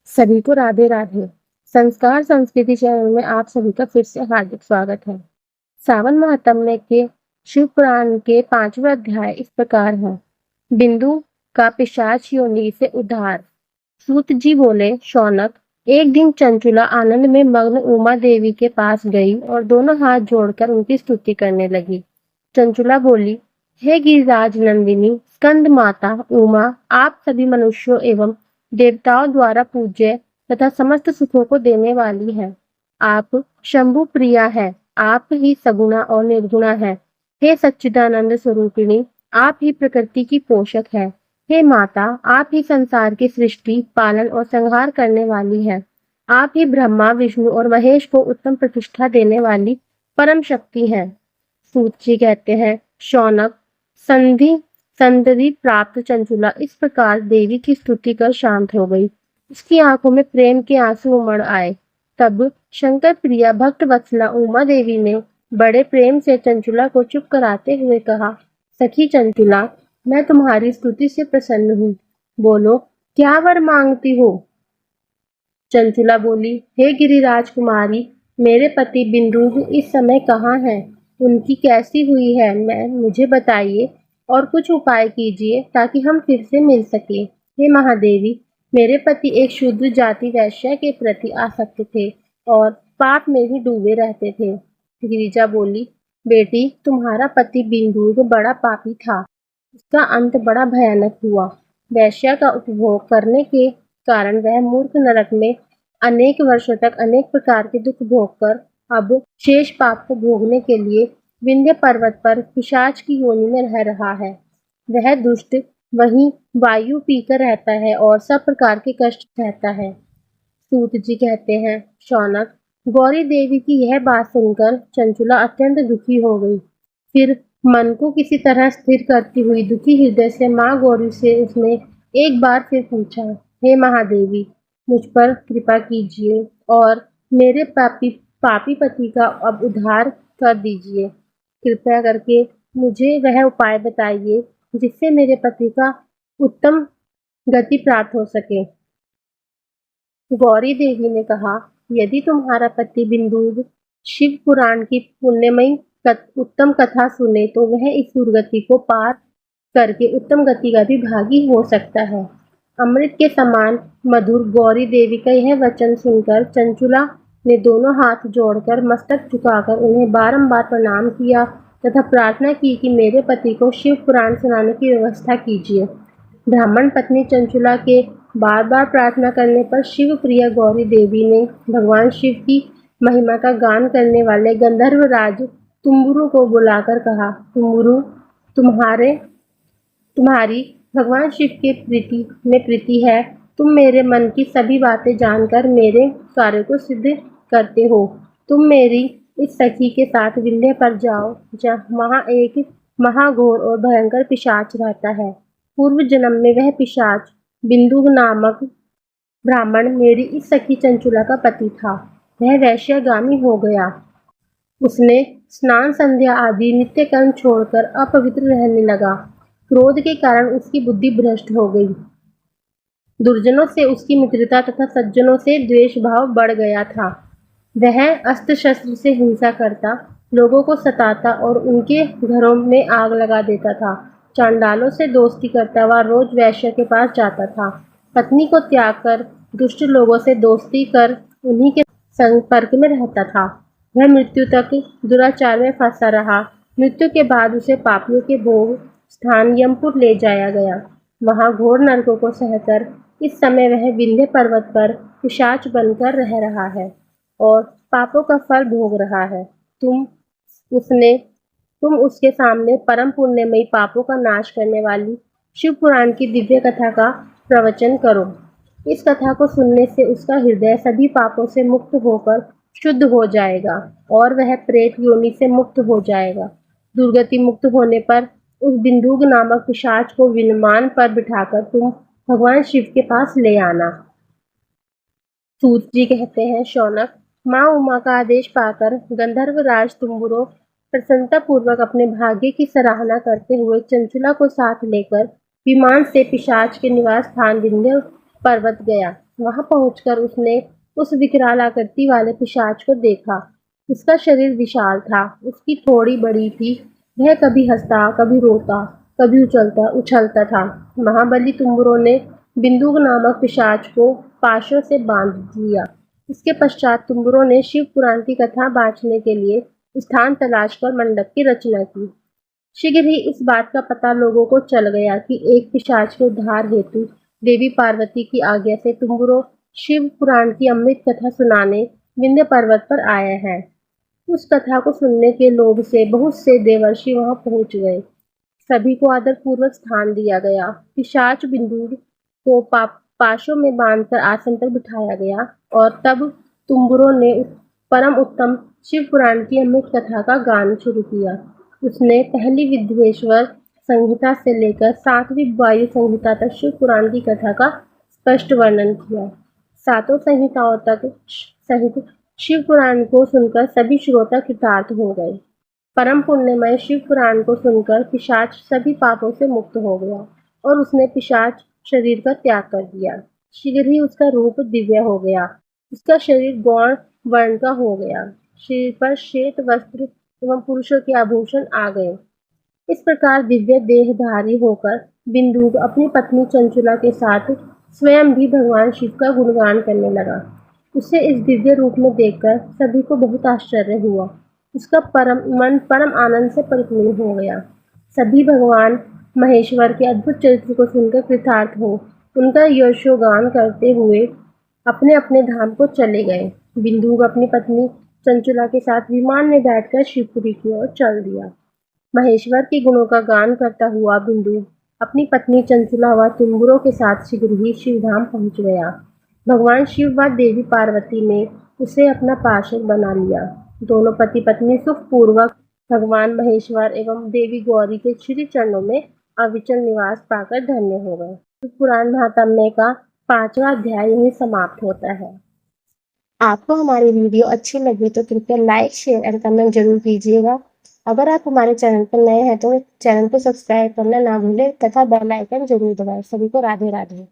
सभी को राधे राधे। संस्कार संस्कृति चैनल में आप सभी का फिर से हार्दिक स्वागत है। सावन महात्म्य के शिव पुराण के 5वें अध्याय इस प्रकार है। बिंदु का पिशाच योनि से उद्धार। सूत जी बोले, शौनक, एक दिन चंचुला आनंद में मग्न उमा देवी के पास गई और दोनों हाथ जोड़कर उनकी स्तुति करने लगी। चंचुला बोली, हे गिरिराज नंदिनी स्कंद माता उमा, आप सभी मनुष्यों एवं देवताओं द्वारा पूज्य तथा समस्त सुखों को देने वाली हैं। आप शंभु प्रिया है, आप ही सगुणा और निर्गुणा है। हे सच्चिदानंद स्वरूपिणी, आप ही प्रकृति की पोषक है। हे माता, आप ही संसार की सृष्टि, पालन और संहार करने वाली है। आप ही ब्रह्मा, विष्णु और महेश को उत्तम प्रतिष्ठा देने वाली परम शक्ति है। सूत जी कहते हैं, शौनक, संधि प्राप्त चंचुला इस प्रकार देवी की स्तुति कर शांत हो गई। उसकी आंखों में प्रेम के आंसू उमड़ आए। तब शंकर प्रिया भक्त वत्सला उमा देवी ने बड़े प्रेम से चंचुला को चुप कराते हुए कहा, सखी चंचुला, मैं तुम्हारी स्तुति से प्रसन्न हूँ। बोलो, क्या वर मांगती हो? चंचुला बोली, हे गिरिराज कुमारी, मेरे पति बिंदु इस समय कहाँ हैं? उनकी कैसी हुई है, मुझे बताइए और कुछ उपाय कीजिए ताकि हम फिर से मिल सके। हे महादेवी, मेरे पति एक शूद्र जाति वैश्य के प्रति आसक्त थे और पाप में ही डूबे रहते थे। गिरिजा बोली, बेटी, तुम्हारा पति बिंदु बड़ा पापी था। उसका अंत बड़ा भयानक हुआ। वैश्या का उपभोग करने के कारण वह मूर्ख नरक में अनेक वर्षों तक अनेक प्रकार के दुख भोगकर अब शेष पाप को भोगने के लिए विंध्य पर्वत पर पिशाच की योनि में रह रहा है। वह दुष्ट वहीं वायु पीकर रहता है और सब प्रकार के कष्ट सहता है। सूत जी कहते हैं, शौनक, गौरी देवी की यह बात सुनकर चंचुला अत्यंत दुखी हो गई। फिर मन को किसी तरह स्थिर करती हुई दुखी हृदय से माँ गौरी से उसने एक बार फिर पूछा, हे महादेवी, मुझ पर कृपा कीजिए और मेरे पापी पति का अब उद्धार कर दीजिए। कृपया करके मुझे वह उपाय बताइए जिससे मेरे पति का उत्तम गति प्राप्त हो सके। गौरी देवी ने कहा, यदि तुम्हारा पति बिंदु शिव पुराण की पुण्यमयी उत्तम कथा सुने तो वह इस दुर्गति को पार करके उत्तम गति का भी भागी हो सकता है। अमृत के समान मधुर गौरी देवी का यह वचन सुनकर चंचुला ने दोनों हाथ जोड़कर मस्तक झुकाकर उन्हें बारंबार प्रणाम किया तथा प्रार्थना की कि मेरे पति को शिव पुराण सुनाने की व्यवस्था कीजिए। ब्राह्मण पत्नी चंचुला के बार बार प्रार्थना करने पर शिव प्रिया गौरी देवी ने भगवान शिव की महिमा का गान करने वाले गंधर्व राज तुम्बुरु को बुलाकर कहा, तुम्बुरु, तुम्हारी भगवान शिव के प्रीति है। तुम मेरे मन की सभी बातें जानकर मेरे कार्य को सिद्ध करते हो। तुम मेरी इस सखी के साथ विंध्य पर जाओ, वहाँ एक महाघोर और भयंकर पिशाच रहता है। पूर्व जन्म में वह पिशाच बिंदु नामक ब्राह्मण मेरी इस सखी चंचुला का पति था। वह वैश्यगामी हो गया। उसने स्नान संध्या आदि नित्य कर्म छोड़कर अपवित्र रहने लगा। क्रोध के कारण उसकी बुद्धि भ्रष्ट हो गई। दुर्जनों से उसकी मित्रता तथा सज्जनों से द्वेष भाव बढ़ गया था। वह अस्त्र शस्त्र से हिंसा करता, लोगों को सताता और उनके घरों में आग लगा देता था। चांडालों से दोस्ती करता वह रोज वैश्य के पास जाता था। पत्नी को त्याग कर दुष्ट लोगों से दोस्ती कर उन्हीं के संपर्क में रहता था। वह मृत्यु तक दुराचार में फंसा रहा। मृत्यु के बाद उसे पापियों के भोग स्थान यमपुर ले जाया गया। वहां घोर नरकों को सहकर इस समय वह विंध्य पर्वत पर पिशाच बनकर रह रहा है और पापों का फल भोग रहा है। तुम उसके सामने परम पुण्यमयी पापों का नाश करने वाली शिव पुराण की दिव्य कथा का प्रवचन करो। इस कथा को सुनने से उसका हृदय सभी पापों से मुक्त होकर शुद्ध हो जाएगा और वह प्रेत योनि से मुक्त हो जाएगा। दुर्गति मुक्त होने पर उस बिंदुग नामक पिशाच को विमान पर बिठाकर तुम भगवान शिव के पास ले आना। सूत जी कहते हैं, शौनक, माँ उमा का आदेश पाकर गंधर्व राज तुम्बुरो प्रसन्नता पूर्वक अपने भाग्य की सराहना करते हुए चंचुला को साथ लेकर विमान से पिशाच के निवास स्थान विंध्य पर्वत गया। वहां पहुंचकर उसने उस विकराल आकृति वाले पिशाच को देखा। उसका शरीर विशाल था, उसकी थोड़ी बड़ी थी। वह कभी हंसता, कभी रोता, कभी उछलता उछलता था। महाबली तुम्बुरों ने बिंदु नामक पिशाच को पाशों से बांध लिया। इसके पश्चात तुम्बुरों ने शिव पुराण की कथा बाँचने के लिए स्थान तलाशकर मंडप की रचना की। शीघ्र ही इस बात का पता लोगों को चल गया कि एक पिशाच के उद्धार हेतु देवी पार्वती की आज्ञा से तुम्बुरो शिव पुराण की अमृत कथा सुनाने विंध्य पर्वत पर आया है। उस कथा को सुनने के लोभ से बहुत से देवर्षि वहां पहुंच गए। सभी को आदरपूर्वक स्थान दिया गया। पिशाच बिंदु को पाशों में बांधकर आसन पर बिठाया गया और तब तुम्बुरों ने परम उत्तम शिव पुराण की अमृत कथा का गान शुरू किया। उसने पहली विद्वेश्वर संहिता से लेकर 7वीं वायु संहिता तक शिव पुराण की कथा का स्पष्ट वर्णन किया। सातों संहिताओं तक सहित शिव पुराण को सुनकर सभी श्रोता कृतार्थ हो गए। परम पुण्यमय शिव पुराण को सुनकर पिशाच सभी पापों से मुक्त हो गया और उसने पिशाच शरीर का त्याग कर दिया। शीघ्र ही उसका रूप दिव्य हो गया। उसका शरीर गौण वर्ण का हो गया। शरीर पर श्वेत वस्त्र एवं पुरुषों के आभूषण आ गए। इस प्रकार दिव्य देहधारी होकर बिंदु अपनी पत्नी चंचुला के साथ स्वयं भी भगवान शिव का गुणगान करने लगा। उसे इस दिव्य रूप में देखकर सभी को बहुत आश्चर्य हुआ। उसका मन परम आनंद से परिपूर्ण हो गया। सभी भगवान महेश्वर के अद्भुत चरित्र को सुनकर कृतार्थ हो उनका यशोगान करते हुए अपने अपने धाम को चले गए। बिंदु अपनी पत्नी चंचुला के साथ विमान में बैठकर शिवपुरी की ओर चल दिया। महेश्वर के गुणों का गान करता हुआ बिंदु अपनी पत्नी चंचुला व तुम्बुरों के साथ शीघ्र ही शिवधाम पहुंच गया। भगवान शिव व देवी पार्वती ने उसे अपना पार्षद बना लिया। दोनों पति पत्नी सुखपूर्वक भगवान महेश्वर एवं देवी गौरी के श्री चरणों में अविचल निवास पाकर धन्य हो गए। पुराण महात्म्य का 5वां अध्याय यहीं समाप्त होता है। आपको हमारी वीडियो अच्छी लगी तो कृपया लाइक, शेयर और कमेंट जरूर कीजिएगा। अगर आप हमारे चैनल पर नए हैं तो चैनल को सब्सक्राइब करना ना भूलें तथा बेल आइकन जरूर दबाएं। सभी को राधे राधे।